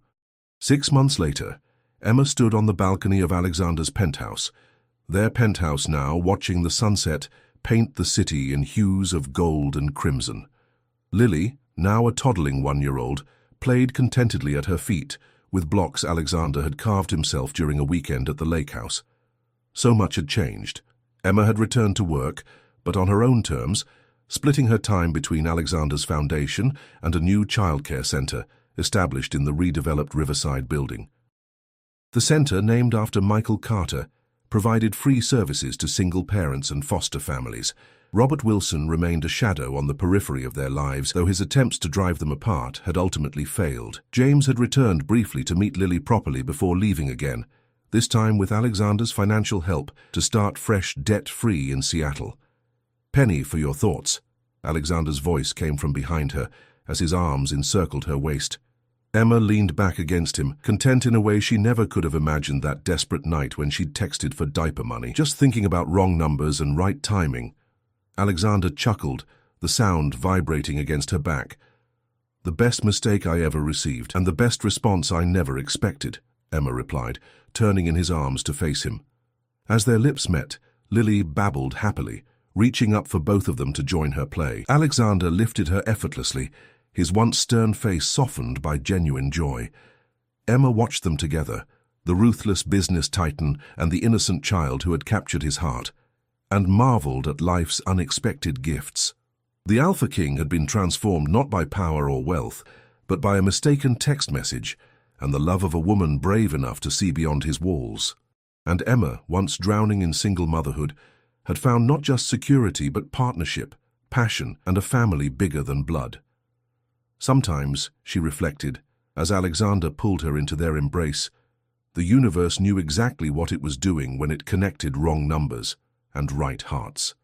Speaker 1: 6 months later, Emma stood on the balcony of Alexander's penthouse, their penthouse now watching the sunset paint the city in hues of gold and crimson. Lily, now a toddling 1-year-old, played contentedly at her feet with blocks Alexander had carved himself during a weekend at the lake house. So much had changed. Emma had returned to work, but on her own terms, splitting her time between Alexander's foundation and a new childcare center established in the redeveloped Riverside building. The center, named after Michael Carter, provided free services to single parents and foster families, Robert Wilson remained a shadow on the periphery of their lives, though his attempts to drive them apart had ultimately failed. James had returned briefly to meet Lily properly before leaving again, this time with Alexander's financial help to start fresh debt-free in Seattle. "Penny, for your thoughts." Alexander's voice came from behind her as his arms encircled her waist. Emma leaned back against him, content in a way she never could have imagined that desperate night when she'd texted for diaper money, just thinking about wrong numbers and right timing. Alexander chuckled, the sound vibrating against her back. "The best mistake I ever received, and the best response I never expected," Emma replied, turning in his arms to face him. As their lips met, Lily babbled happily, reaching up for both of them to join her play. Alexander lifted her effortlessly, his once stern face softened by genuine joy. Emma watched them together, the ruthless business titan and the innocent child who had captured his heart, and marveled at life's unexpected gifts. The Alpha King had been transformed not by power or wealth, but by a mistaken text message and the love of a woman brave enough to see beyond his walls. And Emma, once drowning in single motherhood, had found not just security but partnership, passion, and a family bigger than blood. Sometimes, she reflected, as Alexander pulled her into their embrace, the universe knew exactly what it was doing when it connected wrong numbers and right hearts.